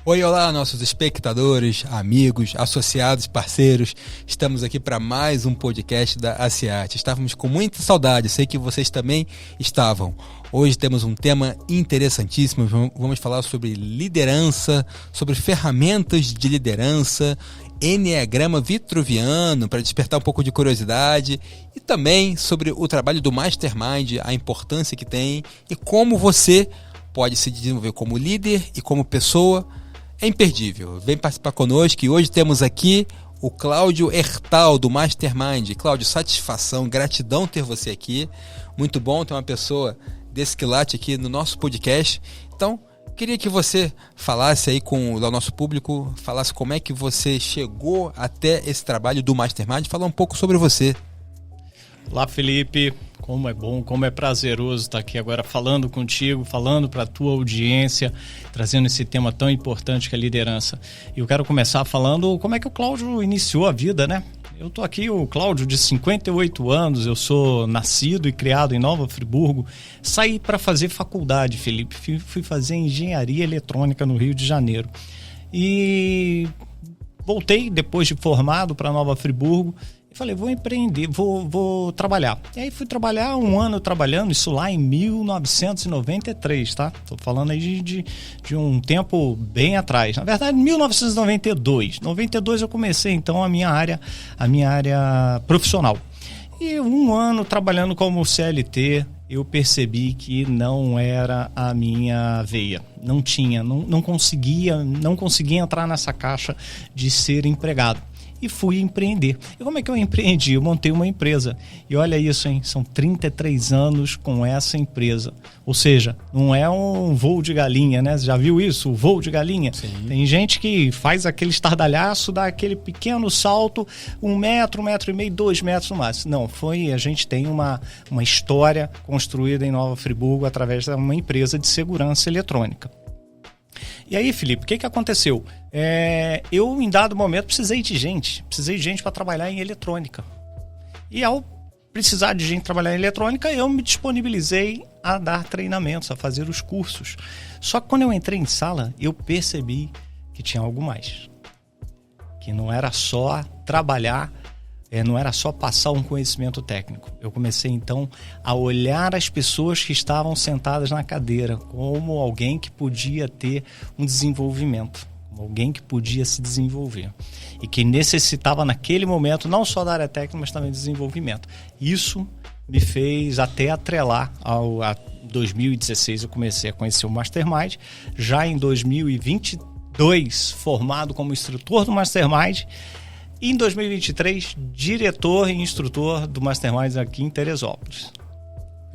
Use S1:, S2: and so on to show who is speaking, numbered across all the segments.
S1: Oi, olá, nossos espectadores, amigos, associados, parceiros. Estamos aqui para mais um podcast da ACIAT. Estávamos com muita saudade, sei que vocês também estavam. Hoje temos um tema interessantíssimo. Vamos falar sobre liderança, sobre ferramentas de liderança, Enneagrama Vitruviano, para despertar um pouco de curiosidade, e também sobre o trabalho do Mastermind, a importância que tem e como você pode se desenvolver como líder e como pessoa. É imperdível. Vem participar conosco e hoje temos aqui o Cláudio Hertal, do Mastermind. Cláudio, satisfação, gratidão ter você aqui. Muito bom ter uma pessoa desse quilate aqui no nosso podcast. Então, queria que você falasse aí com o nosso público, falasse como é que você chegou até esse trabalho do Mastermind, falar um pouco sobre você.
S2: Olá, Felipe. Como é bom, como é prazeroso estar aqui agora falando contigo, falando para a tua audiência, trazendo esse tema tão importante que é a liderança. E eu quero começar falando como é que o Cláudio iniciou a vida, né? Eu tô aqui, o Cláudio, de 58 anos, eu sou nascido e criado em Nova Friburgo. Saí para fazer faculdade, Felipe. Fui fazer engenharia eletrônica no Rio de Janeiro. E voltei, depois de formado, para Nova Friburgo. Falei, vou empreender, vou trabalhar. E aí fui trabalhar um ano trabalhando, isso lá em 1993, tá? Tô falando aí de um tempo bem atrás. Na verdade, 1992. Em 92 eu comecei, então, a minha área profissional. E um ano trabalhando como CLT, eu percebi que não era a minha veia. Não conseguia entrar nessa caixa de ser empregado. E fui empreender. E como é que eu empreendi? Eu montei uma empresa. E olha isso, hein? São 33 anos com essa empresa. Ou seja, não é um voo de galinha, né? Você já viu isso? O voo de galinha?
S1: Sim.
S2: Tem gente que faz aquele estardalhaço, dá aquele pequeno salto, 1 metro, 1,5 metro, 2 metros no máximo. Não, a gente tem uma história construída em Nova Friburgo através de uma empresa de segurança eletrônica. E aí, Felipe, o que aconteceu? Eu, em dado momento, precisei de gente para trabalhar em eletrônica. E ao precisar de gente trabalhar em eletrônica, eu me disponibilizei a dar treinamentos, a fazer os cursos. Só que quando eu entrei em sala, eu percebi que tinha algo mais. Que não era só trabalhar, não era só passar um conhecimento técnico. Eu comecei, então, a olhar as pessoas que estavam sentadas na cadeira como alguém que podia ter um desenvolvimento, como alguém que podia se desenvolver e que necessitava, naquele momento, não só da área técnica, mas também de desenvolvimento. Isso me fez até atrelar a 2016. Eu comecei a conhecer o Mastermind. Já em 2022, formado como instrutor do Mastermind. E em 2023, diretor e instrutor do Mastermind aqui em Teresópolis.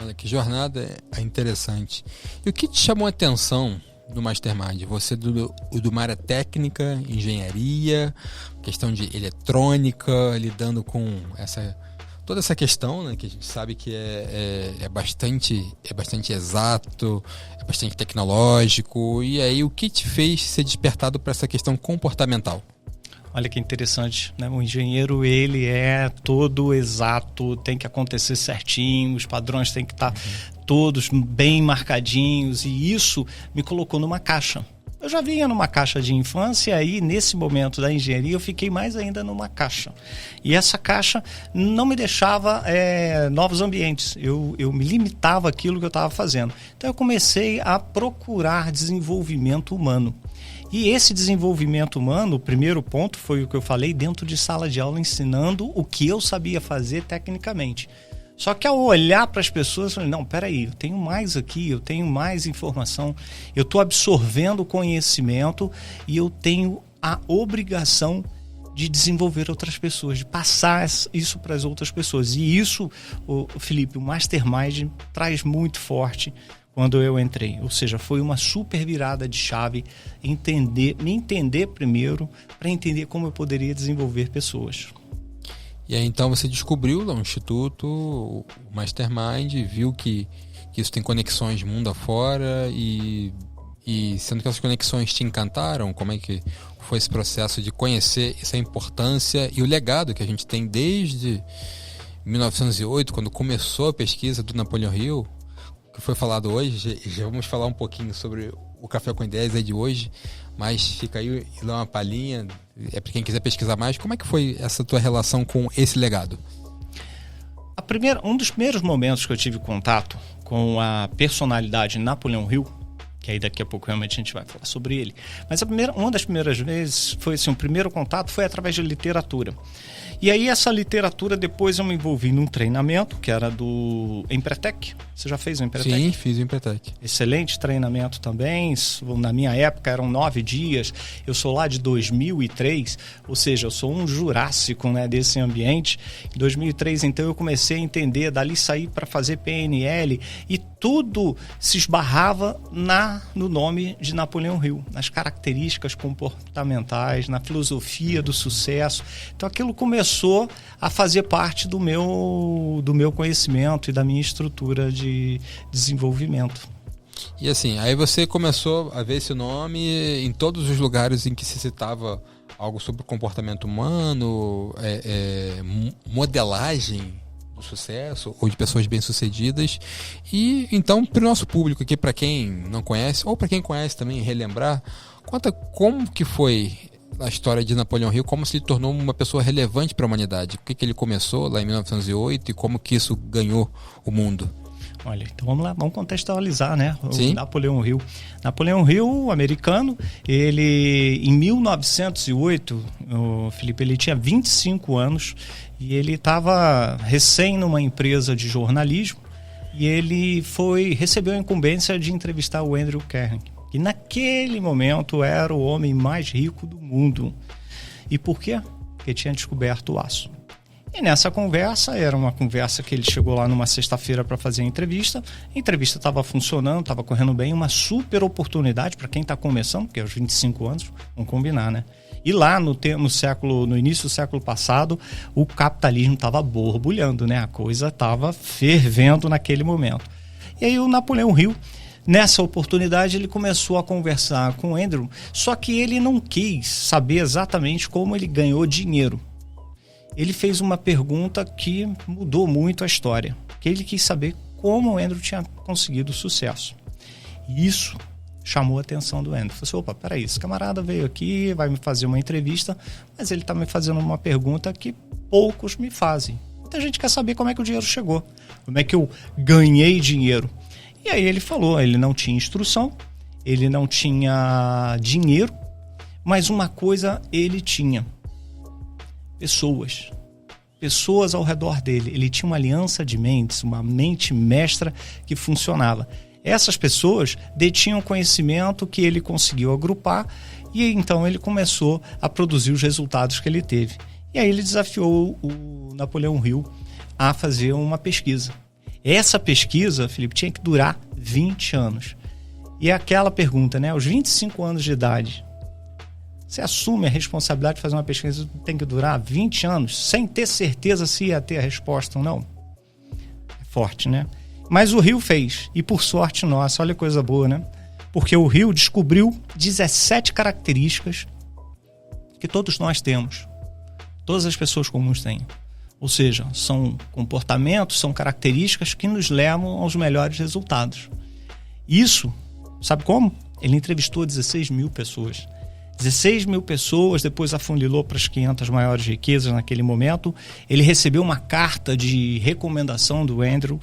S1: Olha, que jornada interessante. E o que te chamou a atenção do Mastermind? Você de uma área técnica, engenharia, questão de eletrônica, lidando com toda essa questão, né, que a gente sabe que é bastante exato, é bastante tecnológico. E aí, o que te fez ser despertado para essa questão comportamental?
S2: Olha que interessante, né? O engenheiro, ele é todo exato, tem que acontecer certinho, os padrões têm que estar todos bem marcadinhos, e isso me colocou numa caixa. Eu já vinha numa caixa de infância e nesse momento da engenharia eu fiquei mais ainda numa caixa. E essa caixa não me deixava novos ambientes, eu me limitava àquilo que eu estava fazendo. Então eu comecei a procurar desenvolvimento humano. E esse desenvolvimento humano, o primeiro ponto foi o que eu falei, dentro de sala de aula, ensinando o que eu sabia fazer tecnicamente. Só que ao olhar para as pessoas, eu falei, não, peraí, eu tenho mais aqui, eu tenho mais informação, eu estou absorvendo conhecimento e eu tenho a obrigação de desenvolver outras pessoas, de passar isso para as outras pessoas. E isso, Felipe, o Mastermind traz muito forte quando eu entrei. Ou seja, foi uma super virada de chave, me entender primeiro, para entender como eu poderia desenvolver pessoas.
S1: E aí então você descobriu lá um instituto, o Mastermind, viu que isso tem conexões mundo afora e sendo que essas conexões te encantaram, como é que foi esse processo de conhecer essa importância e o legado que a gente tem desde 1908, quando começou a pesquisa do Napoleão Hill, que foi falado hoje. Já vamos falar um pouquinho sobre o Café com Ideias aí de hoje, mas fica aí e dá uma palhinha, para quem quiser pesquisar mais. Como é que foi essa tua relação com esse legado?
S2: Um dos primeiros momentos que eu tive contato com a personalidade Napoleão Hill, que aí daqui a pouco realmente a gente vai falar sobre ele, mas uma das primeiras vezes foi assim, o primeiro contato foi através de literatura. E aí essa literatura depois eu me envolvi num treinamento que era do Empretec. Você já fez o Empretec?
S1: Sim, fiz o Empretec.
S2: Excelente treinamento também. Na minha época eram 9 dias. Eu sou lá de 2003, ou seja, eu sou um jurássico, né, desse ambiente. Em 2003, então, eu comecei a entender, dali saí para fazer PNL e tudo se esbarrava no nome de Napoleão Hill, nas características comportamentais, na filosofia do sucesso. Então aquilo começou a fazer parte do meu conhecimento e da minha estrutura de desenvolvimento.
S1: E assim, aí você começou a ver esse nome em todos os lugares em que se citava algo sobre o comportamento humano, modelagem do sucesso ou de pessoas bem-sucedidas. E então, para o nosso público aqui, para quem não conhece, ou para quem conhece também, relembrar, conta como que foi a história de Napoleão Hill, como se ele tornou uma pessoa relevante para a humanidade. O que ele começou lá em 1908 e como que isso ganhou o mundo.
S2: Olha, então vamos lá, vamos contextualizar, né?
S1: Sim.
S2: O Napoleão Hill. Napoleão Hill, americano, ele em 1908, o Felipe, ele tinha 25 anos e ele estava recém numa empresa de jornalismo e ele recebeu a incumbência de entrevistar o Andrew Carnegie, que naquele momento era o homem mais rico do mundo. E por quê? Porque tinha descoberto o aço. E nessa conversa, era uma conversa que ele chegou lá numa sexta-feira para fazer a entrevista estava funcionando, estava correndo bem, uma super oportunidade para quem está começando, porque aos 25 anos, vamos combinar, né? E lá no início do século passado, o capitalismo estava borbulhando, né? A coisa estava fervendo naquele momento. E aí o Napoleão Hill, nessa oportunidade, ele começou a conversar com o Andrew, só que ele não quis saber exatamente como ele ganhou dinheiro. Ele fez uma pergunta que mudou muito a história, que ele quis saber como o Andrew tinha conseguido sucesso. E isso chamou a atenção do Andrew. Falei assim, opa, peraí, esse camarada veio aqui, vai me fazer uma entrevista, mas ele está me fazendo uma pergunta que poucos me fazem. Muita gente quer saber como é que o dinheiro chegou, como é que eu ganhei dinheiro. E aí ele falou, ele não tinha instrução, ele não tinha dinheiro, mas uma coisa ele tinha: pessoas ao redor dele. Ele tinha uma aliança de mentes, uma mente mestra que funcionava. Essas pessoas detinham conhecimento que ele conseguiu agrupar e então ele começou a produzir os resultados que ele teve. E aí ele desafiou o Napoleão Hill a fazer uma pesquisa. Essa pesquisa, Felipe, tinha que durar 20 anos. E é aquela pergunta, né? Aos 25 anos de idade, você assume a responsabilidade de fazer uma pesquisa que tem que durar 20 anos, sem ter certeza se ia ter a resposta ou não? É forte, né? Mas o Hill fez, e por sorte nossa, olha que coisa boa, né? Porque o Hill descobriu 17 características que todos nós temos, todas as pessoas comuns têm. Ou seja, são comportamentos, são características que nos levam aos melhores resultados. Isso, sabe como? Ele entrevistou 16 mil pessoas. 16 mil pessoas, depois afunilou para as 500 maiores riquezas naquele momento. Ele recebeu uma carta de recomendação do Andrew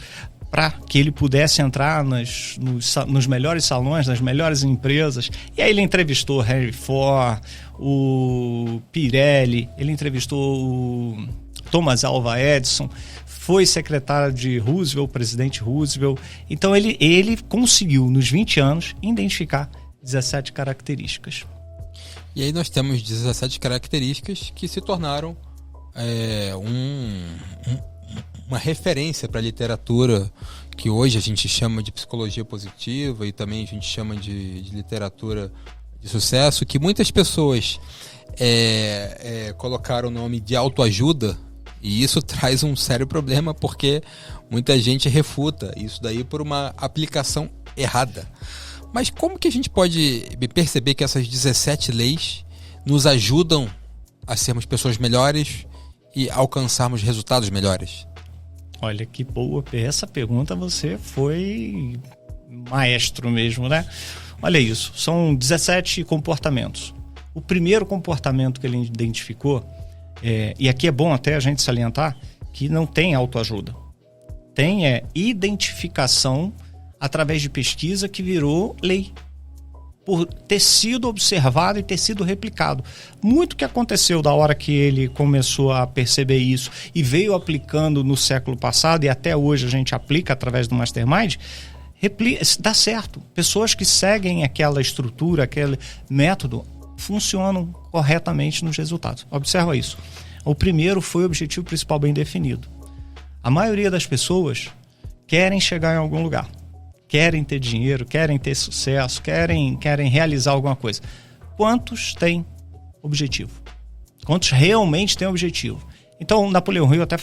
S2: para que ele pudesse entrar nos melhores salões, nas melhores empresas. E aí ele entrevistou Henry Ford, o Pirelli, ele entrevistou o Thomas Alva Edison, foi secretário de Roosevelt, presidente Roosevelt. Então ele conseguiu, nos 20 anos, identificar 17 características.
S1: E aí nós temos 17 características que se tornaram uma referência para a literatura que hoje a gente chama de psicologia positiva e também a gente chama de literatura de sucesso, que muitas pessoas colocaram o nome de autoajuda, e isso traz um sério problema porque muita gente refuta isso daí por uma aplicação errada. Mas como que a gente pode perceber que essas 17 leis nos ajudam a sermos pessoas melhores e alcançarmos resultados melhores?
S2: Olha que boa, essa pergunta você foi maestro mesmo, né? Olha isso, são 17 comportamentos. O primeiro comportamento que ele identificou, e aqui é bom até a gente salientar, que não tem autoajuda. Tem identificação através de pesquisa que virou lei, por ter sido observado e ter sido replicado. Muito que aconteceu da hora que ele começou a perceber isso e veio aplicando no século passado, e até hoje a gente aplica através do Mastermind, dá certo. Pessoas que seguem aquela estrutura, aquele método, funcionam corretamente nos resultados. Observa isso. O primeiro foi o objetivo principal bem definido. A maioria das pessoas querem chegar em algum lugar. Querem ter dinheiro, querem ter sucesso, querem realizar alguma coisa. Quantos têm objetivo? Quantos realmente têm objetivo? Então, Napoleão Hill até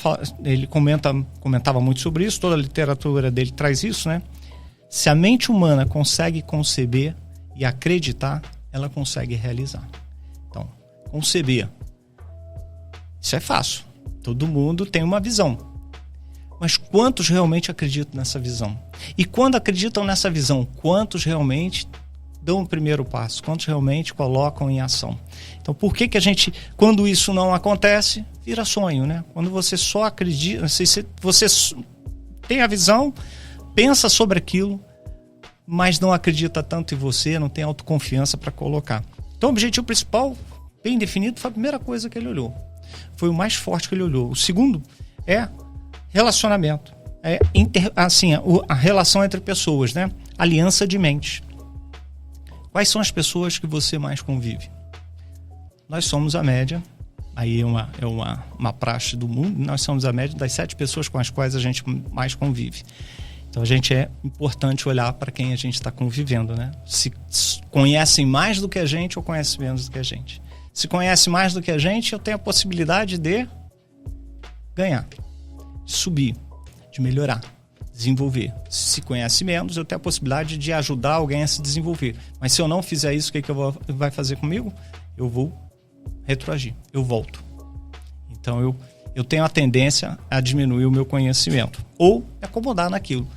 S2: ele comentava muito sobre isso, toda a literatura dele traz isso, né? Se a mente humana consegue conceber e acreditar, ela consegue realizar. Então, conceber. Isso é fácil. Todo mundo tem uma visão. Mas quantos realmente acreditam nessa visão? E quando acreditam nessa visão, quantos realmente dão o primeiro passo? Quantos realmente colocam em ação? Então, por que a gente, quando isso não acontece, vira sonho, né? Quando você só acredita, você tem a visão, pensa sobre aquilo, mas não acredita tanto em você, não tem autoconfiança para colocar. Então, o objetivo principal, bem definido, foi a primeira coisa que ele olhou. Foi o mais forte que ele olhou. O segundo é relacionamento. A relação entre pessoas, né? Aliança de mente. Quais são as pessoas que você mais convive? Nós somos a média, aí é uma praxe do mundo, nós somos a média das 7 pessoas com as quais a gente mais convive. Então é importante olhar para quem a gente está convivendo, né? Se conhecem mais do que a gente ou conhecem menos do que a gente. Se conhece mais do que a gente, eu tenho a possibilidade de ganhar, de subir, de melhorar, desenvolver. Se conhece menos, eu tenho a possibilidade de ajudar alguém a se desenvolver. Mas se eu não fizer isso, o que vai fazer comigo? Eu vou retroagir, eu volto. Então eu tenho a tendência a diminuir o meu conhecimento ou me acomodar naquilo.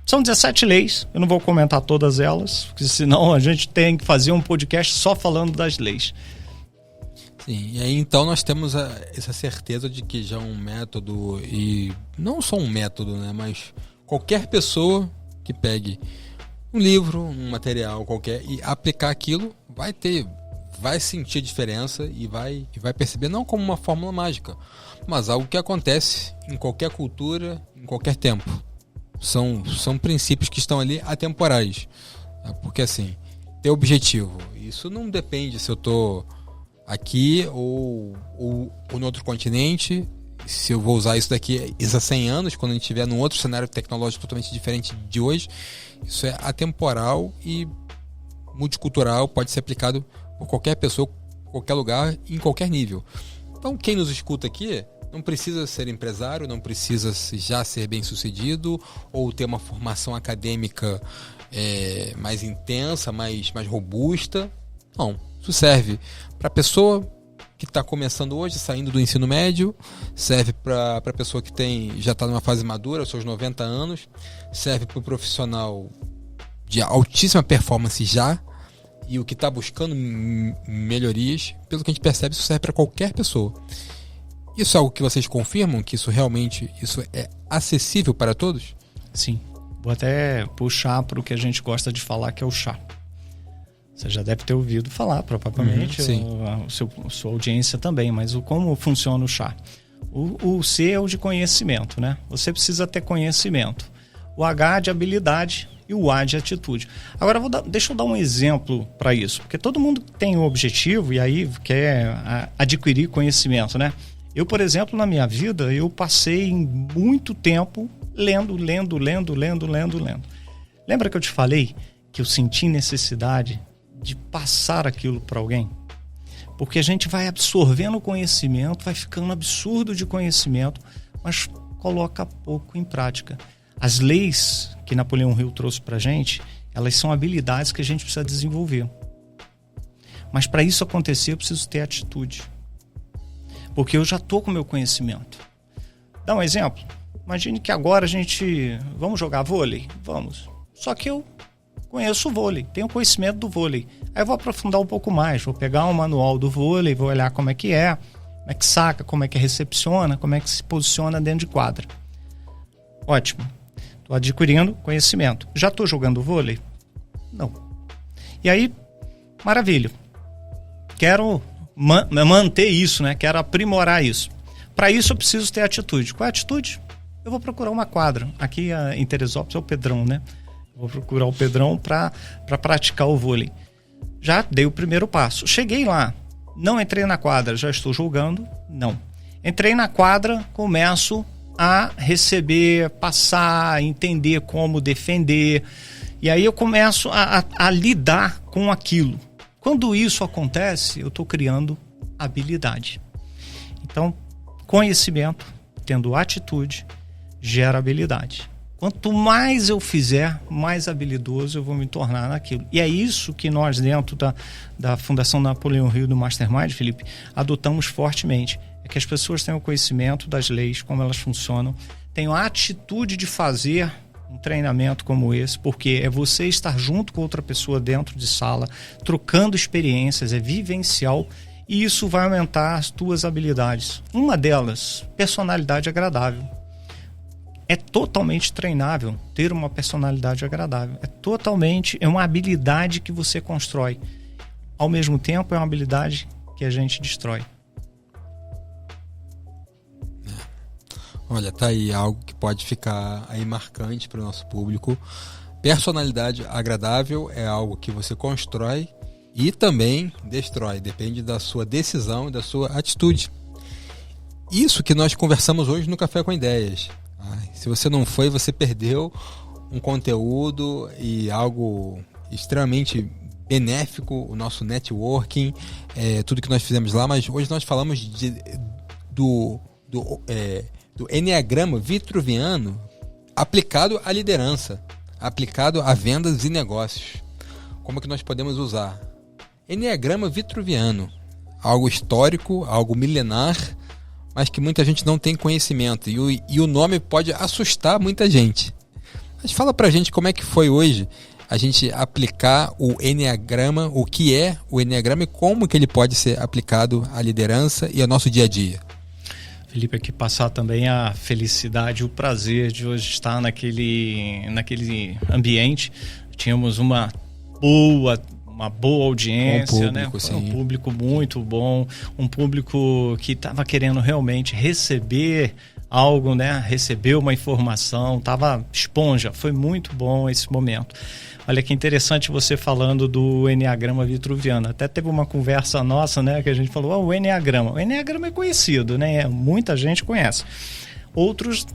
S2: São 17 leis, eu não vou comentar todas elas, porque senão a gente tem que fazer um podcast só falando das leis.
S1: Sim, e aí então nós temos essa certeza de que já um método, e não só um método, né, mas qualquer pessoa que pegue um livro, um material qualquer e aplicar aquilo, vai sentir diferença e vai perceber, não como uma fórmula mágica, mas algo que acontece em qualquer cultura, em qualquer tempo. São princípios que estão ali atemporais, porque assim, ter objetivo, isso não depende se eu estou aqui ou no outro continente, se eu vou usar isso daqui a 100 anos, quando a gente estiver num outro cenário tecnológico totalmente diferente de hoje. Isso é atemporal e multicultural, pode ser aplicado por qualquer pessoa, qualquer lugar, em qualquer nível. Então quem nos escuta aqui não precisa ser empresário, não precisa já ser bem sucedido ou ter uma formação acadêmica mais intensa, mais robusta. Não, isso serve para a pessoa que está começando hoje, saindo do ensino médio, serve para a pessoa que já está numa fase madura, aos seus 90 anos, serve para o profissional de altíssima performance já, e o que está buscando melhorias. Pelo que a gente percebe, isso serve para qualquer pessoa. Isso é algo que vocês confirmam, que isso é acessível para todos?
S2: Sim, vou até puxar para o que a gente gosta de falar, que é o chá. Você já deve ter ouvido falar, provavelmente, sua audiência também, mas como funciona o chá? O C é o de conhecimento, né? Você precisa ter conhecimento. O H de habilidade e o A de atitude. Agora, deixa eu dar um exemplo para isso, porque todo mundo tem um objetivo e aí quer adquirir conhecimento, né? Eu, por exemplo, na minha vida, eu passei muito tempo lendo. Lembra que eu te falei que eu senti necessidade de passar aquilo para alguém? Porque a gente vai absorvendo conhecimento, vai ficando absurdo de conhecimento, mas coloca pouco em prática. As leis que Napoleão Hill trouxe para a gente, elas são habilidades que a gente precisa desenvolver. Mas para isso acontecer, eu preciso ter atitude. Porque eu já estou com o meu conhecimento. Dá um exemplo. imagine que agora vamos jogar vôlei? Vamos. Só que eu conheço o vôlei, tenho conhecimento do vôlei. Aí eu vou aprofundar um pouco mais, vou pegar um manual do vôlei, vou olhar como é que saca, como é que recepciona, como é que se posiciona dentro de quadra. Ótimo. Estou adquirindo conhecimento. Já estou jogando vôlei? Não. E aí, maravilha. Quero manter isso, né? Quero aprimorar isso. Para isso eu preciso ter atitude. Qual é a atitude? Eu vou procurar uma quadra. Aqui em Teresópolis é o Pedrão, né? Vou procurar o Pedrão para praticar o vôlei. Já dei o primeiro passo. Cheguei lá. Não entrei na quadra. Já estou jogando? Não. Entrei na quadra, começo a receber, passar, entender como defender. E aí eu começo a lidar com aquilo. Quando isso acontece, eu estou criando habilidade. Então, conhecimento, tendo atitude, gera habilidade. Quanto mais eu fizer, mais habilidoso eu vou me tornar naquilo. E é isso que nós, dentro da Fundação Napoleão Hill do Mastermind, Felipe, adotamos fortemente. É que as pessoas tenham conhecimento das leis, como elas funcionam, tenham a atitude de fazer um treinamento como esse, porque é você estar junto com outra pessoa dentro de sala, trocando experiências, é vivencial, e isso vai aumentar as tuas habilidades. Uma delas, personalidade agradável. É totalmente treinável ter uma personalidade agradável. É uma habilidade que você constrói. Ao mesmo tempo, é uma habilidade que a gente destrói.
S1: Olha, tá aí algo que pode ficar aí marcante para o nosso público. Personalidade agradável é algo que você constrói e também destrói. Depende da sua decisão e da sua atitude. Isso que nós conversamos hoje no Café com Ideias. Se você não foi, você perdeu um conteúdo e algo extremamente benéfico, o nosso networking, tudo que nós fizemos lá, mas hoje nós falamos do Enneagrama Vitruviano aplicado à liderança, aplicado a vendas e negócios. Como que nós podemos usar? Enneagrama Vitruviano, algo histórico, algo milenar, mas que muita gente não tem conhecimento, e o nome pode assustar muita gente. Mas fala pra gente como é que foi hoje a gente aplicar o Enneagrama, o que é o Enneagrama e como que ele pode ser aplicado à liderança e ao nosso dia a dia.
S2: Felipe, aqui passar também a felicidade e o prazer de hoje estar naquele ambiente. Tínhamos uma boa audiência,
S1: público,
S2: né? Um público muito bom, um público que estava querendo realmente receber algo, né? Receber uma informação, estava esponja. Foi muito bom esse momento. Olha que interessante você falando do Enneagrama Vitruviano. Até teve uma conversa nossa, né, que a gente falou, o Enneagrama. O Enneagrama é conhecido, né? Muita gente conhece. Outros,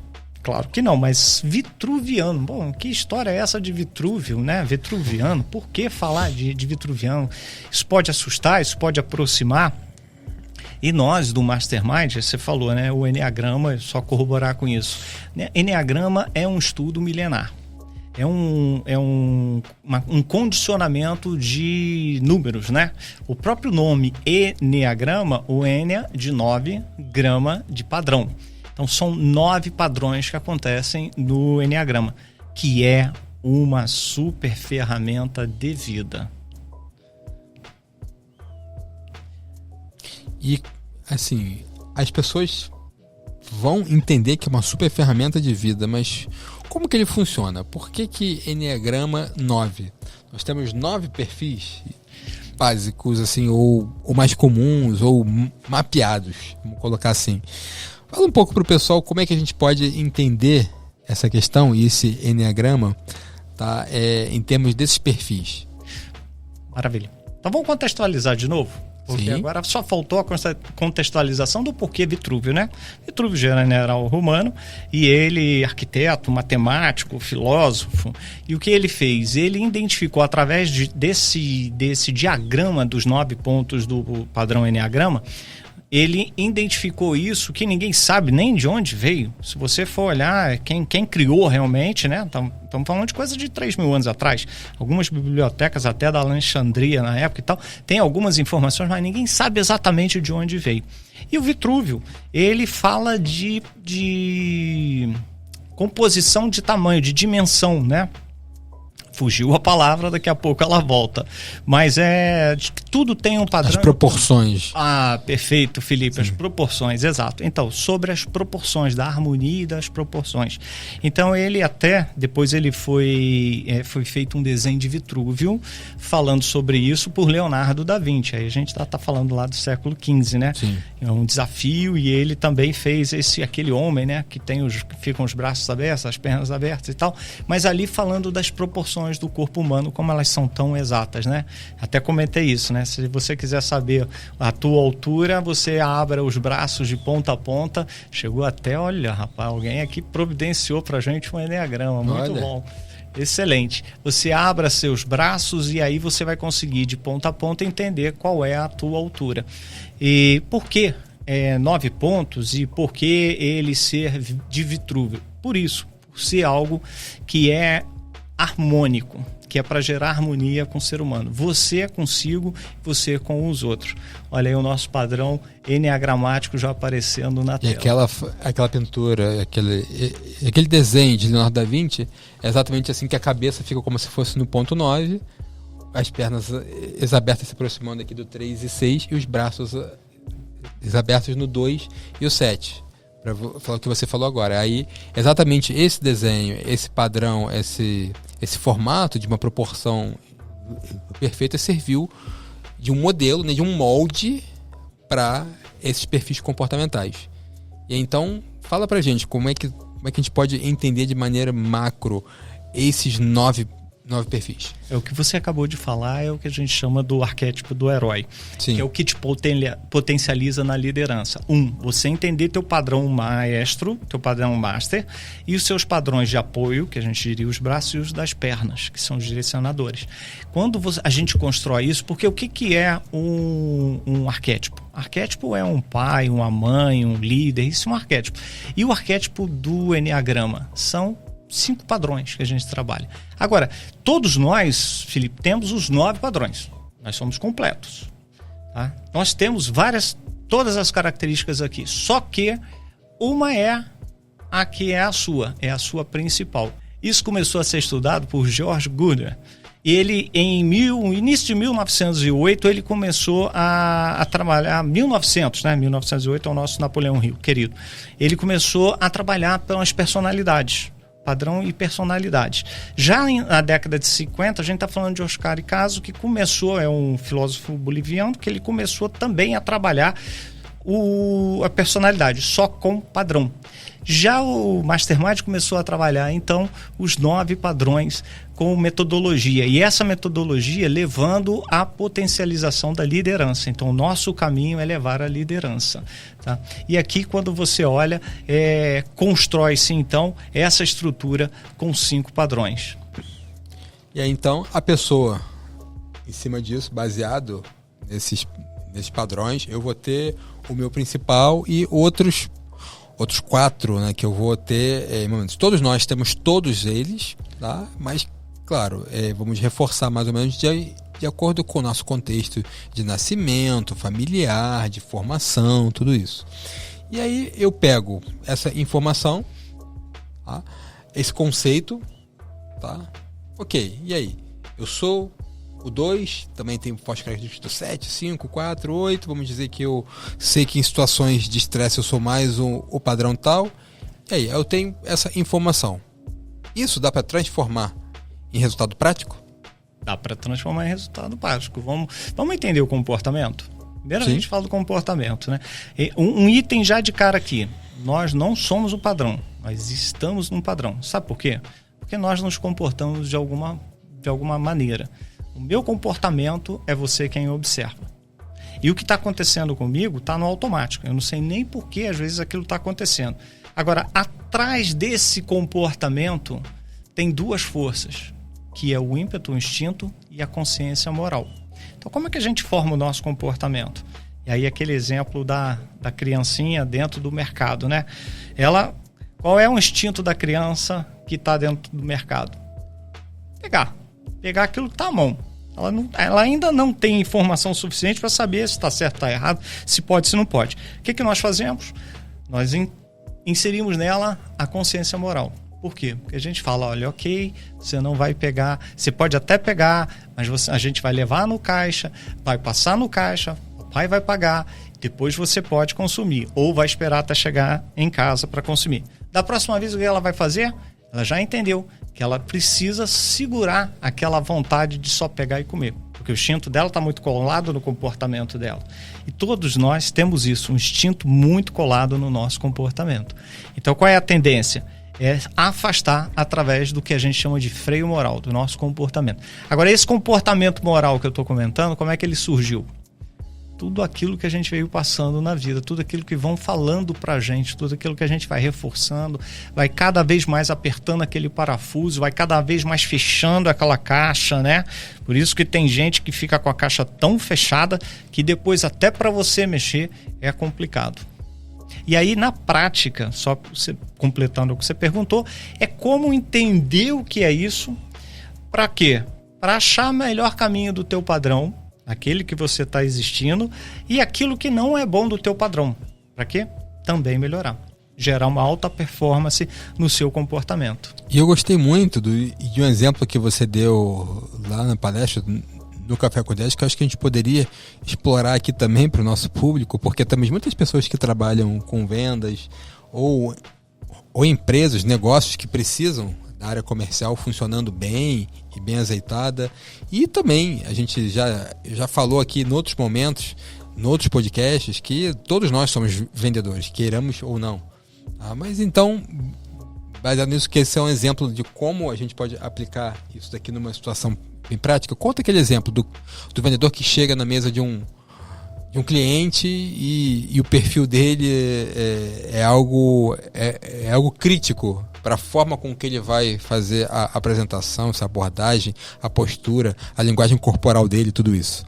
S2: claro que não, mas Vitruviano. Bom, que história é essa de Vitrúvio, né? Vitruviano. Por que falar de Vitruviano? Isso pode assustar, isso pode aproximar. E nós, do Mastermind, você falou, né? O Enneagrama, só corroborar com isso. Enneagrama é um estudo milenar. É um condicionamento de números, né? O próprio nome Enneagrama, o Ennea de 9, grama de padrão. Então são 9 padrões que acontecem no Enneagrama, que é uma super ferramenta de vida.
S1: E, assim, as pessoas vão entender que é uma super ferramenta de vida, mas como que ele funciona? Por que Enneagrama 9? Nós temos 9 perfis básicos, assim, ou mais comuns, ou mapeados, vamos colocar assim. Fala um pouco para o pessoal como é que a gente pode entender essa questão e esse Enneagrama, tá, em termos desses perfis.
S2: Maravilha. Então vamos contextualizar de novo? Porque agora só faltou a contextualização do porquê Vitrúvio, né? Vitrúvio general romano, e ele, arquiteto, matemático, filósofo, e o que ele fez? Ele identificou através desse diagrama dos 9 pontos do padrão Enneagrama, ele identificou isso que ninguém sabe nem de onde veio. Se você for olhar quem criou realmente, né? Estamos falando de coisa de 3.000 anos atrás. Algumas bibliotecas até da Alexandria na época e tal, tem algumas informações, mas ninguém sabe exatamente de onde veio. E o Vitrúvio, ele fala de composição de tamanho, de dimensão, né? Fugiu a palavra, daqui a pouco ela volta. Mas tudo tem um padrão.
S1: As proporções.
S2: Ah, perfeito, Felipe. Sim. As proporções, exato. Então, sobre as proporções, da harmonia e das proporções. Então, depois ele foi feito um desenho de Vitrúvio, falando sobre isso por Leonardo da Vinci. Aí a gente tá falando lá do século XV, né?
S1: Sim.
S2: É um desafio, e ele também fez aquele homem, né? Que ficam os braços abertos, as pernas abertas e tal. Mas ali falando das proporções do corpo humano, como elas são tão exatas, né? Até comentei isso, né? Se você quiser saber a tua altura, você abra os braços de ponta a ponta. Chegou até, olha, rapaz, alguém aqui providenciou pra gente um eneagrama, muito bom. Excelente. Você abra seus braços e aí você vai conseguir de ponta a ponta entender qual é a tua altura. E por que 9 pontos e por que ele ser de Vitrúvio? Por isso, por ser algo que é harmônico, que é para gerar harmonia com o ser humano. Você consigo, você com os outros. Olha aí o nosso padrão eneagramático já aparecendo na tela.
S1: E aquela pintura, aquele desenho de Leonardo da Vinci, é exatamente assim, que a cabeça fica como se fosse no ponto 9, as pernas abertas se aproximando aqui do 3 e 6 e os braços abertos no 2 e o 7. Para falar o que você falou agora. Aí, exatamente esse desenho, esse padrão, esse formato de uma proporção perfeita serviu de um modelo, né, de um molde para esses perfis comportamentais. E então, fala pra gente como é que a gente pode entender de maneira macro esses 9 perfis.
S2: O que você acabou de falar é o que a gente chama do arquétipo do herói.
S1: Sim.
S2: Que é o que te potencializa na liderança. Você entender teu padrão maestro, teu padrão master, e os seus padrões de apoio, que a gente diria os braços, e os das pernas, que são os direcionadores. Quando a gente constrói isso, porque o que é um arquétipo? Arquétipo é um pai, uma mãe, um líder, isso é um arquétipo. E o arquétipo do eneagrama são 5 padrões que a gente trabalha. Agora, todos nós, Felipe, temos os 9 padrões. Nós somos completos. Tá? Nós temos todas as características aqui. Só que uma é a que é a sua principal. Isso começou a ser estudado por George Gurdner. Ele, início de 1908, ele começou a trabalhar, 1908 é o nosso Napoleão Hill, querido. Ele começou a trabalhar pelas personalidades. Padrão e personalidade. Já na década de 50, a gente está falando de Oscar Icaso, que começou, é um filósofo boliviano, que ele começou também a trabalhar a personalidade, só com padrão. Já o Mastermind começou a trabalhar, então, os 9 padrões com metodologia. E essa metodologia levando à potencialização da liderança. Então, o nosso caminho é levar a liderança. Tá? E aqui, quando você olha, constrói-se, então, essa estrutura com 5 padrões.
S1: E aí, então, a pessoa, em cima disso, baseado nesses padrões, eu vou ter o meu principal e outros 4, né, que eu vou ter. Todos nós temos todos eles, tá? Mas, claro, vamos reforçar mais ou menos de acordo com o nosso contexto de nascimento, familiar, de formação, tudo isso. E aí eu pego essa informação, tá? Esse conceito, tá? Ok, e aí? Eu sou o 2, também tem forte característica do 7, 5, 4, 8. Vamos dizer que eu sei que em situações de estresse eu sou mais o padrão tal. E aí, eu tenho essa informação. Isso dá para transformar em resultado prático?
S2: Dá para transformar em resultado prático. Vamos entender o comportamento? Primeiro a gente fala do comportamento, né? Um item já de cara aqui. Nós não somos o padrão, nós estamos num padrão. Sabe por quê? Porque nós nos comportamos de alguma maneira. O meu comportamento é você quem observa. E o que está acontecendo comigo está no automático. Eu não sei nem por que às vezes aquilo está acontecendo. Agora, atrás desse comportamento tem 2 forças, que é o ímpeto, o instinto e a consciência moral. Então, como é que a gente forma o nosso comportamento? E aí aquele exemplo da criancinha dentro do mercado, né? Qual é o instinto da criança que está dentro do mercado? Pegar aquilo que está à mão. Ela ainda não tem informação suficiente para saber se está certo ou está errado, se pode, se não pode. O que nós fazemos? Nós inserimos nela a consciência moral. Por quê? Porque a gente fala, olha, ok, você não vai pegar, você pode até pegar, mas a gente vai levar no caixa, vai passar no caixa, o pai vai pagar, depois você pode consumir, ou vai esperar até chegar em casa para consumir. Da próxima vez, o que ela vai fazer? Ela já entendeu que ela precisa segurar aquela vontade de só pegar e comer, porque o instinto dela está muito colado no comportamento dela. E todos nós temos isso, um instinto muito colado no nosso comportamento. Então, qual é a tendência? É afastar através do que a gente chama de freio moral, do nosso comportamento. Agora, esse comportamento moral que eu estou comentando, como é que ele surgiu? Tudo aquilo que a gente veio passando na vida, tudo aquilo que vão falando pra gente, tudo aquilo que a gente vai reforçando, vai cada vez mais apertando aquele parafuso, vai cada vez mais fechando aquela caixa, né? Por isso que tem gente que fica com a caixa tão fechada que depois até para você mexer é complicado. E aí, na prática, só você, completando o que você perguntou, é como entender o que é isso, para quê? Para achar o melhor caminho do teu padrão, aquele que você está existindo, e aquilo que não é bom do teu padrão. Para quê? Também melhorar. Gerar uma alta performance no seu comportamento.
S1: E eu gostei muito de um exemplo que você deu lá na palestra, no Café com 10, que eu acho que a gente poderia explorar aqui também para o nosso público, porque também muitas pessoas que trabalham com vendas ou empresas, negócios que precisam da área comercial funcionando bem e bem azeitada. E também a gente já falou aqui em outros momentos, em outros podcasts, que todos nós somos vendedores, queiramos ou não. Mas então, baseado nisso, que esse é um exemplo de como a gente pode aplicar isso daqui numa situação em prática. Conta aquele exemplo do vendedor que chega na mesa de um cliente e o perfil dele é algo crítico para a forma com que ele vai fazer a apresentação, essa abordagem, a postura, a linguagem corporal dele, tudo isso.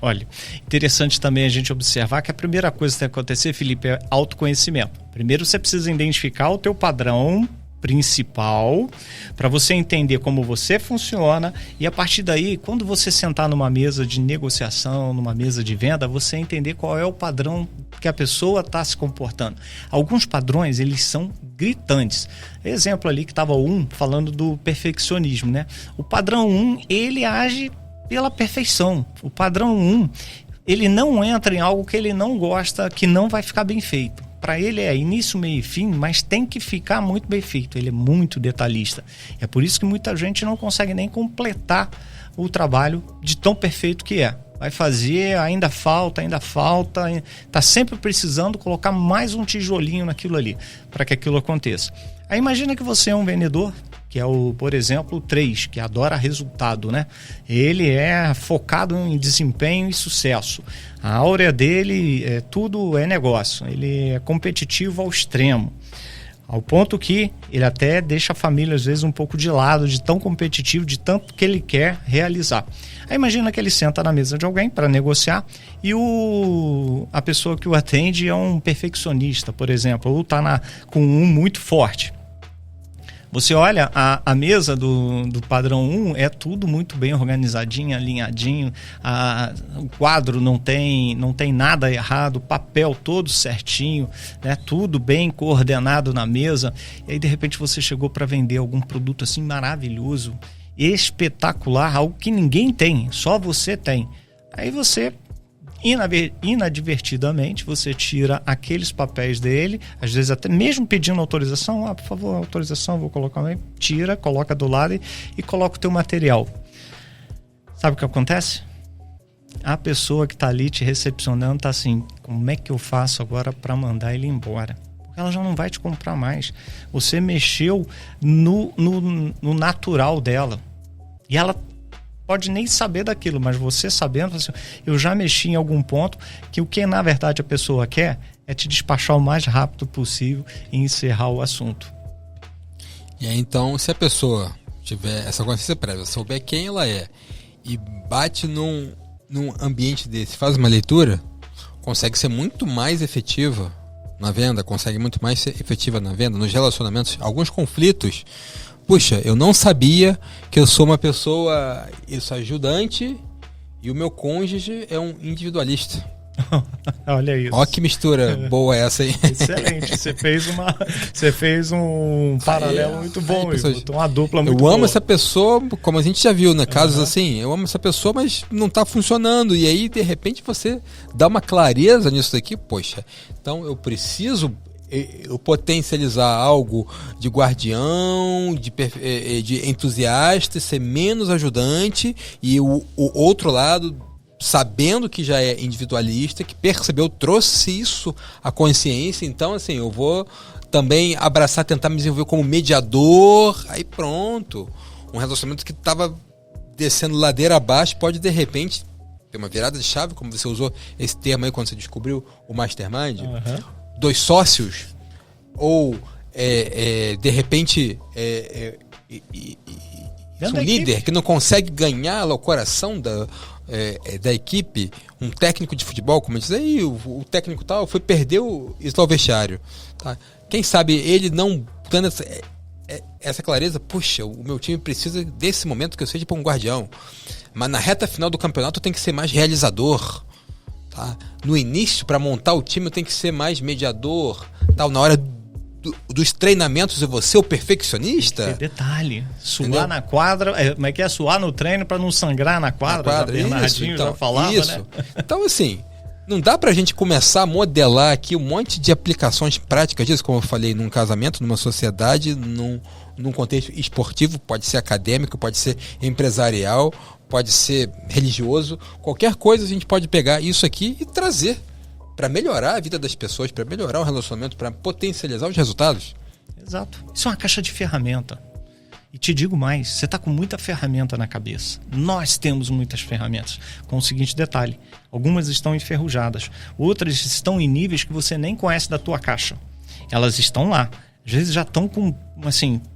S2: Olha, interessante também a gente observar que a primeira coisa que tem que acontecer, Felipe, é autoconhecimento. Primeiro você precisa identificar o teu padrão principal para você entender como você funciona, e a partir daí, quando você sentar numa mesa de negociação, numa mesa de venda, você entender qual é o padrão que a pessoa está se comportando. Alguns padrões, eles são gritantes. Exemplo ali que estava falando do perfeccionismo, né? O padrão 1, ele age pela perfeição. O padrão 1, ele não entra em algo que ele não gosta, que não vai ficar bem feito. Para ele é início, meio e fim, mas tem que ficar muito bem feito. Ele é muito detalhista. É por isso que muita gente não consegue nem completar o trabalho de tão perfeito que é. Vai fazer, ainda falta, está sempre precisando colocar mais um tijolinho naquilo ali, para que aquilo aconteça. Aí imagina que você é um vendedor, que é por exemplo, o 3, que adora resultado, né? Ele é focado em desempenho e sucesso. A áurea dele, tudo é negócio. Ele é competitivo ao extremo. Ao ponto que ele até deixa a família, às vezes, um pouco de lado, de tão competitivo, de tanto que ele quer realizar. Aí imagina que ele senta na mesa de alguém para negociar e a pessoa que o atende é um perfeccionista, por exemplo, ou está com muito forte. Você olha, a mesa do padrão 1 é tudo muito bem organizadinho, alinhadinho, o quadro não tem nada errado, o papel todo certinho, né? Tudo bem coordenado na mesa. E aí, de repente, você chegou para vender algum produto assim maravilhoso, espetacular, algo que ninguém tem, só você tem. Aí você, inadvertidamente, você tira aqueles papéis dele, às vezes até mesmo pedindo autorização, por favor, autorização, vou colocar aí, tira, coloca do lado e coloca o teu material. Sabe o que acontece? A pessoa que está ali te recepcionando está assim, como é que eu faço agora para mandar ele embora? Porque ela já não vai te comprar mais. Você mexeu no natural dela. E ela pode nem saber daquilo, mas você sabendo, assim, eu já mexi em algum ponto que o que na verdade a pessoa quer é te despachar o mais rápido possível e encerrar o assunto.
S1: E aí, então, se a pessoa tiver essa consciência prévia, souber quem ela é e bate num ambiente desse, faz uma leitura, consegue ser muito mais efetiva na venda, consegue muito mais ser efetiva na venda, nos relacionamentos. Alguns conflitos, puxa, eu não sabia que eu sou uma pessoa ajudante e o meu cônjuge é um individualista.
S2: Olha isso.
S1: Ó que mistura boa essa aí.
S2: Excelente. Você fez um paralelo muito bom. Botou uma dupla muito boa.
S1: Eu amo essa pessoa, como a gente já viu, né? Casos assim, eu amo essa pessoa, mas não tá funcionando. E aí, de repente, você dá uma clareza nisso daqui. Poxa, então eu preciso potencializar algo de guardião, de entusiasta, ser menos ajudante, e o outro lado, sabendo que já é individualista, que percebeu, trouxe isso à consciência. Então, assim, eu vou também abraçar, tentar me desenvolver como mediador. Aí pronto, um relacionamento que estava descendo ladeira abaixo pode, de repente, ter uma virada de chave, como você usou esse termo aí quando você descobriu o Mastermind. Dois sócios, ou de repente um líder que não consegue ganhar o coração da equipe, um técnico de futebol, como diz aí, o técnico tal perdeu isso ao vestiário, tá? Quem sabe ele não dando essa clareza, puxa, o meu time precisa desse momento que eu seja para um guardião, mas na reta final do campeonato tem que ser mais realizador, tá? No início, para montar o time, eu tenho que ser mais mediador, tal. Na hora dos treinamentos, eu vou ser o perfeccionista.
S2: Esse detalhe, suar na quadra, como é que é? Suar no treino para não sangrar na quadra. Bernardinho já falava,
S1: isso.
S2: Né?
S1: Então, assim, não dá pra gente começar a modelar aqui um monte de aplicações práticas disso, como eu falei, num casamento, numa sociedade, num contexto esportivo, pode ser acadêmico, pode ser empresarial, pode ser religioso, qualquer coisa a gente pode pegar isso aqui e trazer para melhorar a vida das pessoas, para melhorar o relacionamento, para potencializar os resultados.
S2: Exato. Isso é uma caixa de ferramenta. E te digo mais, você está com muita ferramenta na cabeça. Nós temos muitas ferramentas. Com o seguinte detalhe, algumas estão enferrujadas, outras estão em níveis que você nem conhece da tua caixa. Elas estão lá. Às vezes já estão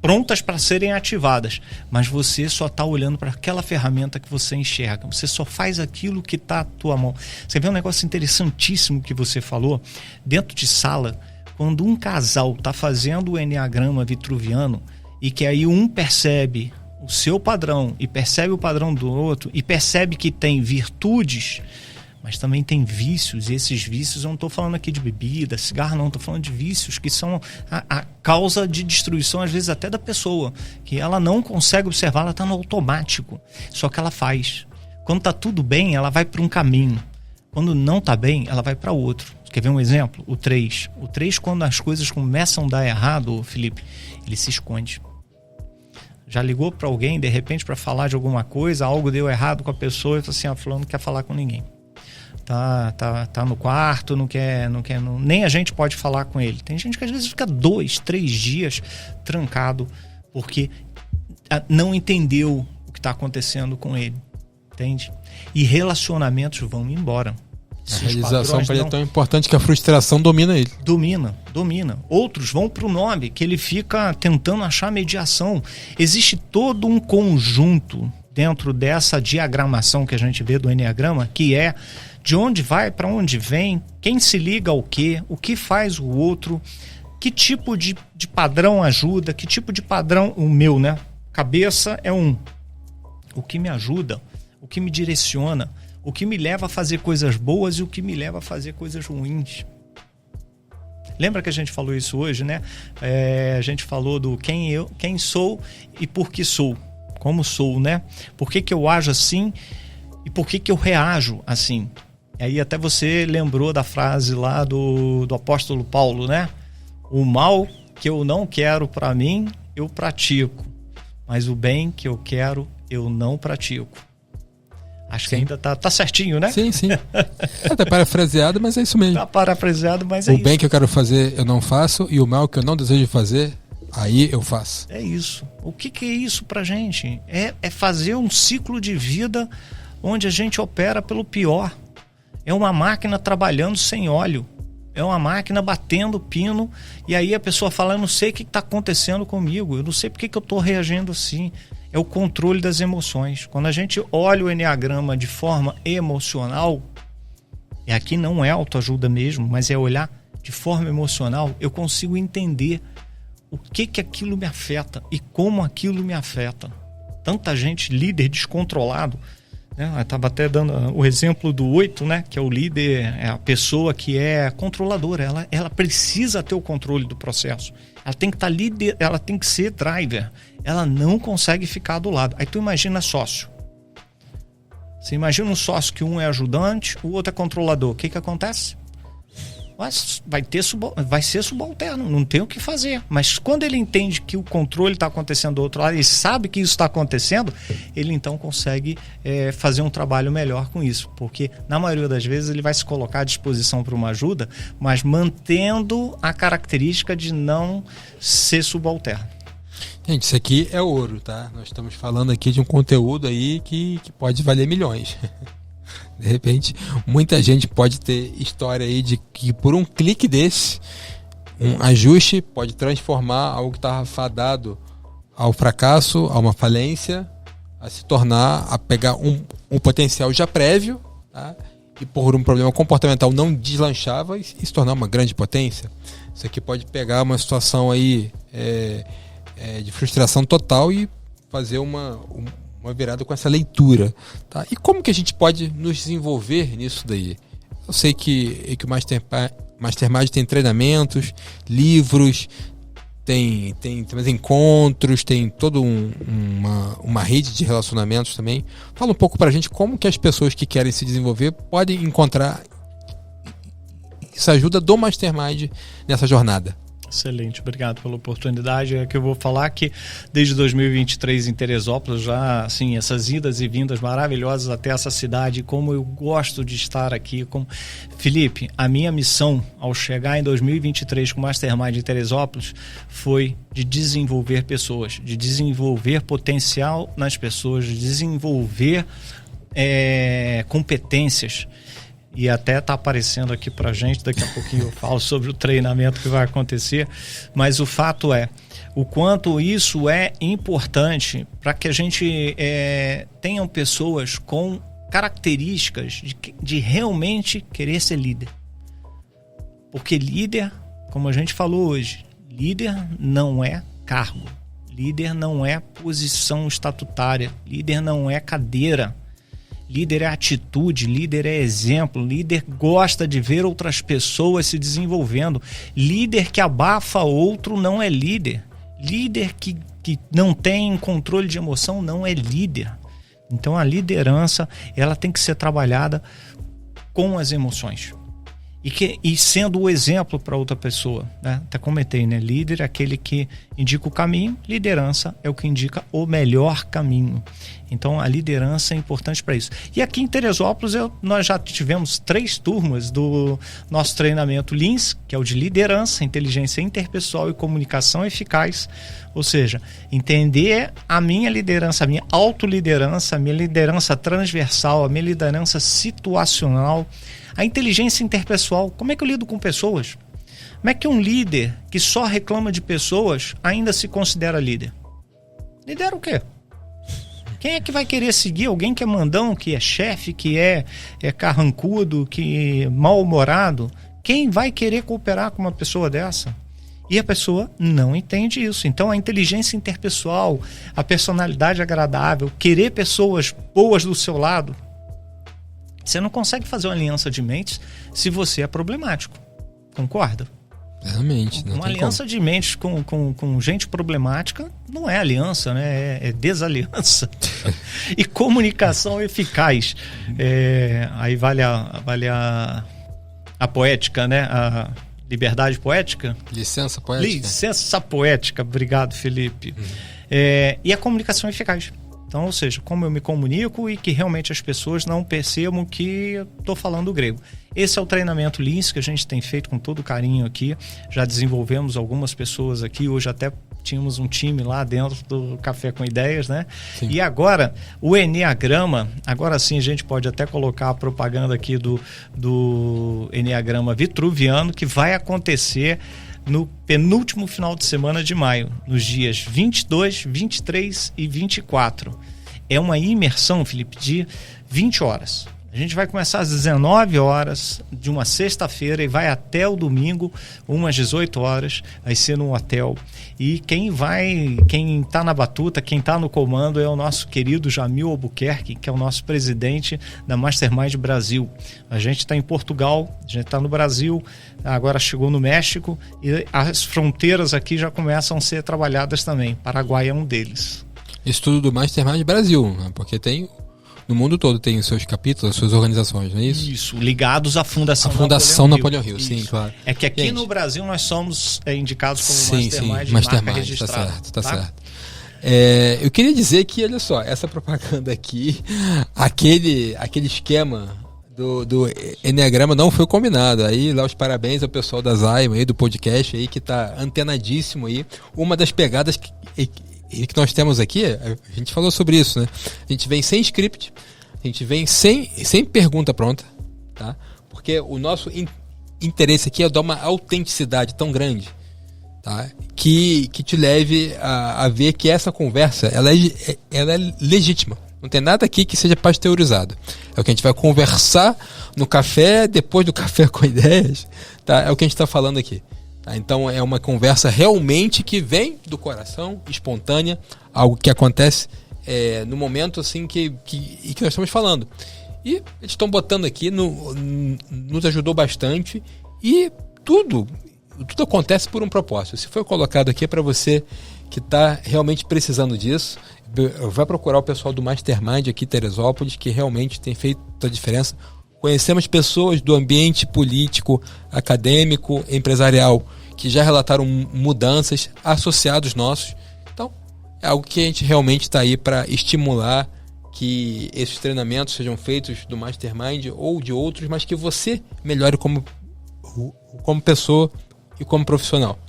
S2: prontas para serem ativadas, mas você só está olhando para aquela ferramenta que você enxerga. Você só faz aquilo que está à tua mão. Você vê um negócio interessantíssimo que você falou dentro de sala, quando um casal está fazendo o enneagrama vitruviano e que aí um percebe o seu padrão e percebe o padrão do outro e percebe que tem virtudes, mas também tem vícios, e esses vícios, eu não estou falando aqui de bebida, cigarro, não, estou falando de vícios que são a causa de destruição, às vezes até da pessoa, que ela não consegue observar, ela está no automático, só que ela faz. Quando está tudo bem, ela vai para um caminho, quando não está bem, ela vai para outro. Quer ver um exemplo? O 3. O 3, quando as coisas começam a dar errado, Felipe, ele se esconde. Já ligou para alguém, de repente, para falar de alguma coisa, algo deu errado com a pessoa, e falou assim, fulano não quer falar com ninguém. Tá no quarto, não quer, nem a gente pode falar com ele. Tem gente que às vezes fica 2, 3 dias trancado porque não entendeu o que está acontecendo com ele, entende? E relacionamentos vão embora.
S1: A realização para ele é tão importante que a frustração domina ele.
S2: Domina. Outros vão para o nome, que ele fica tentando achar mediação. Existe todo um conjunto dentro dessa diagramação que a gente vê do enneagrama, que é de onde vai, para onde vem, quem se liga ao quê, o que faz o outro, que tipo de padrão ajuda, que tipo de padrão, o meu, né? Cabeça é o que me ajuda, o que me direciona, o que me leva a fazer coisas boas e o que me leva a fazer coisas ruins. Lembra que a gente falou isso hoje, né? A gente falou do quem sou e por que sou, como sou, né? Por que eu ajo assim e por que eu reajo assim? E aí até você lembrou da frase lá do apóstolo Paulo, né? O mal que eu não quero para mim, eu pratico. Mas o bem que eu quero, eu não pratico. Acho que ainda tá certinho, né?
S1: Sim. Tá parafraseado, mas é isso mesmo.
S2: Tá parafraseado, mas é isso.
S1: O bem que eu quero fazer, eu não faço. E o mal que eu não desejo fazer, aí eu faço.
S2: É isso. O que é isso pra gente? É fazer um ciclo de vida onde a gente opera pelo pior. É uma máquina trabalhando sem óleo. É uma máquina batendo pino. E aí a pessoa fala, eu não sei o que está acontecendo comigo. Eu não sei por que eu estou reagindo assim. É o controle das emoções. Quando a gente olha o enneagrama de forma emocional, aqui não é autoajuda mesmo, mas é olhar de forma emocional, eu consigo entender o que aquilo me afeta e como aquilo me afeta. Tanta gente, líder descontrolado, Eu estava até dando o exemplo do 8, né? Que é o líder, é a pessoa que é controladora. Ela precisa ter o controle do processo. Ela tem que estar líder, ela tem que ser driver. Ela não consegue ficar do lado. Aí tu imagina sócio. Você imagina um sócio que um é ajudante, o outro é controlador. O que acontece? Vai ser subalterno, não tem o que fazer. Mas quando ele entende que o controle está acontecendo do outro lado, ele sabe que isso está acontecendo, ele então consegue fazer um trabalho melhor com isso. Porque na maioria das vezes ele vai se colocar à disposição para uma ajuda, mas mantendo a característica de não ser subalterno.
S1: Gente, isso aqui é ouro, tá? Nós estamos falando aqui de um conteúdo aí que pode valer milhões. De repente, muita gente pode ter história aí de que por um clique desse, um ajuste pode transformar algo que estava fadado ao fracasso, a uma falência, a se tornar, a pegar um potencial já prévio, tá? E por um problema comportamental não deslanchava e se tornar uma grande potência. Isso aqui pode pegar uma situação aí de frustração total e fazer uma virada com essa leitura, tá? E como que a gente pode nos desenvolver nisso daí? Eu sei que o Mastermind tem treinamentos, livros, tem encontros, tem toda uma rede de relacionamentos também. Fala um pouco pra gente como que as pessoas que querem se desenvolver podem encontrar essa ajuda do Mastermind nessa jornada.
S2: Excelente, obrigado pela oportunidade. É que eu vou falar que desde 2023 em Teresópolis, já assim, essas idas e vindas maravilhosas até essa cidade, como eu gosto de estar aqui. Felipe, a minha missão ao chegar em 2023 com o Mastermind em Teresópolis foi de desenvolver pessoas, de desenvolver potencial nas pessoas, de desenvolver competências. E até está aparecendo aqui para a gente, daqui a pouquinho eu falo sobre o treinamento que vai acontecer, mas o fato é, o quanto isso é importante para que a gente tenha pessoas com características de realmente querer ser líder. Porque líder, como a gente falou hoje, líder não é cargo, líder não é posição estatutária, líder não é cadeira. Líder é atitude, líder é exemplo, líder gosta de ver outras pessoas se desenvolvendo. Líder que abafa outro não é líder. Líder que não tem controle de emoção não é líder. Então a liderança ela tem que ser trabalhada com as emoções. E sendo o exemplo para outra pessoa, né? Até comentei, né? Líder é aquele que indica o caminho, liderança é o que indica o melhor caminho. Então a liderança é importante para isso. E aqui em Teresópolis nós já tivemos 3 turmas do nosso treinamento LINS, que é o de liderança, inteligência interpessoal e comunicação eficaz. Ou seja, entender a minha liderança, a minha autoliderança, a minha liderança transversal, a minha liderança situacional, a inteligência interpessoal. Como é que eu lido com pessoas? Como é que um líder que só reclama de pessoas ainda se considera líder? Lidera o quê? Quem é que vai querer seguir alguém que é mandão, que é chefe, que é carrancudo, que é mal-humorado? Quem vai querer cooperar com uma pessoa dessa? E a pessoa não entende isso. Então a inteligência interpessoal, a personalidade agradável, querer pessoas boas do seu lado, você não consegue fazer uma aliança de mentes se você é problemático. Concorda?
S1: Realmente.
S2: Uma aliança de mentes com gente problemática não é aliança, né? É desaliança. E comunicação eficaz. Aí vale a poética, né? A liberdade poética.
S1: Licença poética.
S2: Licença poética. Obrigado, Felipe. E a comunicação eficaz. Então, ou seja, como eu me comunico e que realmente as pessoas não percebam que eu estou falando grego. Esse é o treinamento LINS que a gente tem feito com todo carinho aqui. Já desenvolvemos algumas pessoas aqui. Hoje até tínhamos um time lá dentro do Café com Ideias, né? Sim. E agora, o Enneagrama, agora sim a gente pode até colocar a propaganda aqui do Enneagrama Vitruviano, que vai acontecer no penúltimo final de semana de maio, nos dias 22, 23 e 24. É uma imersão, Felipe, de 20 horas. A gente vai começar às 19 horas de uma sexta-feira e vai até o domingo, umas 18 horas, vai ser num hotel. E quem está na batuta, quem está no comando é o nosso querido Jamil Albuquerque, que é o nosso presidente da Mastermind Brasil. A gente está em Portugal, a gente está no Brasil, agora chegou no México e as fronteiras aqui já começam a ser trabalhadas também. Paraguai é um deles.
S1: Isso tudo do Mastermind Brasil, né? Porque no mundo todo tem os seus capítulos, as suas organizações, não é isso?
S2: Isso, ligados à Fundação
S1: Napoleão Hill, sim, claro.
S2: É que aqui no Brasil nós somos indicados como
S1: Mastermind,
S2: marca registrada.
S1: Tá certo. Eu queria dizer que, olha só, essa propaganda aqui, aquele esquema do Enneagrama não foi combinado. Aí, lá os parabéns ao pessoal da Zyma aí, do podcast aí, que tá antenadíssimo aí. Uma das pegadas que nós temos aqui, a gente falou sobre isso, né? A gente vem sem script, a gente vem sem pergunta pronta, tá? Porque o nosso interesse aqui é dar uma autenticidade tão grande, tá? Que te leve a ver que essa conversa ela é legítima. Não tem nada aqui que seja pasteurizado. É o que a gente vai conversar no café, depois do café com ideias, tá? É o que a gente está falando aqui. Então é uma conversa realmente que vem do coração, espontânea, algo que acontece no momento assim que nós estamos falando. E eles estão botando aqui, nos ajudou bastante e tudo acontece por um propósito. Se foi colocado aqui é para você que está realmente precisando disso, vai procurar o pessoal do Mastermind aqui em Teresópolis, que realmente tem feito a diferença. Conhecemos pessoas do ambiente político, acadêmico, empresarial, que já relataram mudanças, associados nossos. Então, é algo que a gente realmente está aí para estimular que esses treinamentos sejam feitos do Mastermind ou de outros, mas que você melhore como pessoa e como profissional.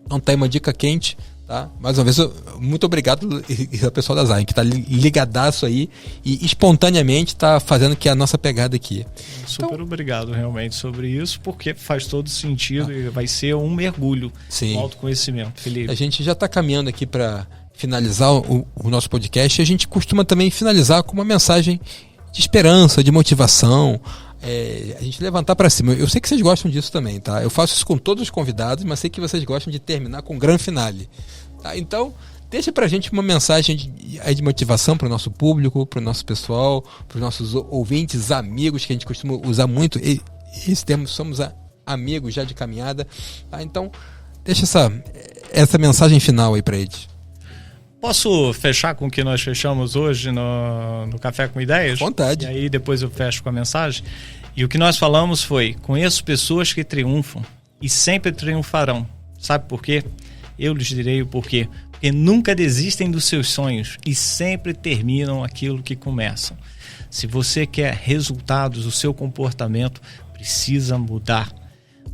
S1: Então, tá aí uma dica quente. Tá? Mais uma vez, muito obrigado ao pessoal da Zyma, que está ligadaço aí e espontaneamente está fazendo que a nossa pegada aqui.
S2: Super obrigado realmente sobre isso, porque faz todo sentido e vai ser um mergulho no autoconhecimento. Felipe. A
S1: gente já está caminhando aqui para finalizar o nosso podcast e a gente costuma também finalizar com uma mensagem de esperança, de motivação, a gente levantar para cima. Eu sei que vocês gostam disso também, tá? Eu faço isso com todos os convidados, mas sei que vocês gostam de terminar com um grande finale, tá? Então, deixa pra gente uma mensagem de motivação para o nosso público, para o nosso pessoal, para os nossos ouvintes, amigos, que a gente costuma usar muito esse termo, somos amigos já de caminhada, tá? Então, deixa essa mensagem final aí para eles.
S2: Posso fechar com o que nós fechamos hoje no Café com Ideias?
S1: À vontade.
S2: E aí depois eu fecho com a mensagem. E o que nós falamos foi: conheço pessoas que triunfam e sempre triunfarão. Sabe por quê? Eu lhes direi o porquê. Porque nunca desistem dos seus sonhos e sempre terminam aquilo que começam. Se você quer resultados, o seu comportamento precisa mudar.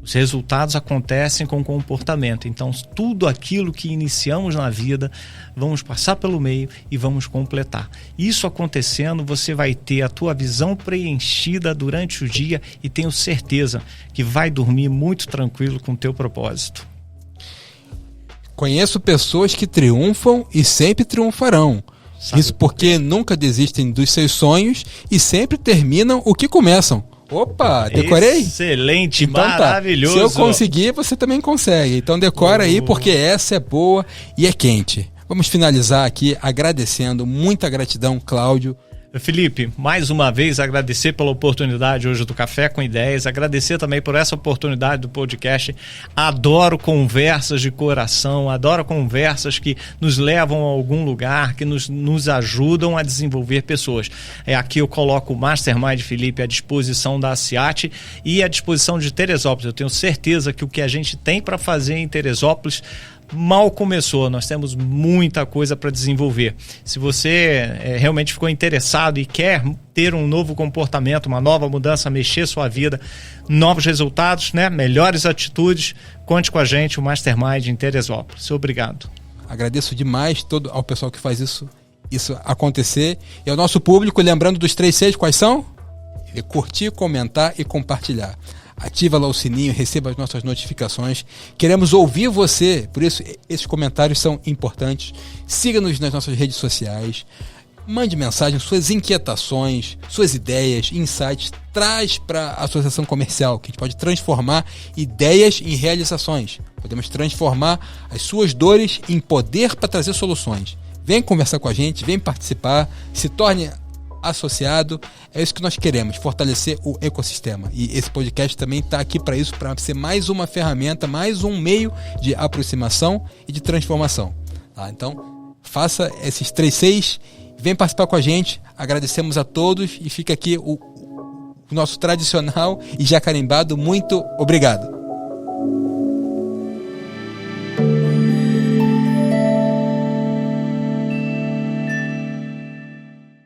S2: Os resultados acontecem com o comportamento. Então, tudo aquilo que iniciamos na vida, vamos passar pelo meio e vamos completar. Isso acontecendo, você vai ter a tua visão preenchida durante o dia e tenho certeza que vai dormir muito tranquilo com o teu propósito.
S1: Conheço pessoas que triunfam e sempre triunfarão. Sabe isso porque nunca desistem dos seus sonhos e sempre terminam o que começam. Opa, decorei?
S2: Excelente,
S1: então,
S2: maravilhoso.
S1: Tá. Se eu conseguir, você também consegue. Então decora aí, porque essa é boa e é quente. Vamos finalizar aqui agradecendo, muita gratidão, Cláudio.
S2: Felipe, mais uma vez agradecer pela oportunidade hoje do Café com Ideias, agradecer também por essa oportunidade do podcast. Adoro conversas de coração, adoro conversas que nos levam a algum lugar, que nos ajudam a desenvolver pessoas. Aqui eu coloco o Mastermind Felipe à disposição da ACIAT e à disposição de Teresópolis. Eu tenho certeza que o que a gente tem para fazer em Teresópolis mal começou, nós temos muita coisa para desenvolver. Se você realmente ficou interessado e quer ter um novo comportamento, uma nova mudança, mexer sua vida, novos resultados, né? Melhores atitudes, conte com a gente, o Mastermind em Teresópolis. Obrigado.
S1: Agradeço demais ao pessoal que faz isso acontecer. E ao nosso público, lembrando dos 3 Cs, quais são? Curtir, comentar e compartilhar. Ativa lá o sininho, receba as nossas notificações. Queremos ouvir você, por isso esses comentários são importantes. Siga-nos nas nossas redes sociais. Mande mensagem, suas inquietações, suas ideias, insights, traz para a associação comercial, que a gente pode transformar ideias em realizações. Podemos transformar as suas dores em poder para trazer soluções. Vem conversar com a gente, vem participar, se torne associado. É isso que nós queremos, fortalecer o ecossistema. E esse podcast também está aqui para isso, para ser mais uma ferramenta, mais um meio de aproximação e de transformação. Tá? Então, faça esses 3 Cs, vem participar com a gente. Agradecemos a todos e fica aqui o nosso tradicional e já carimbado muito obrigado.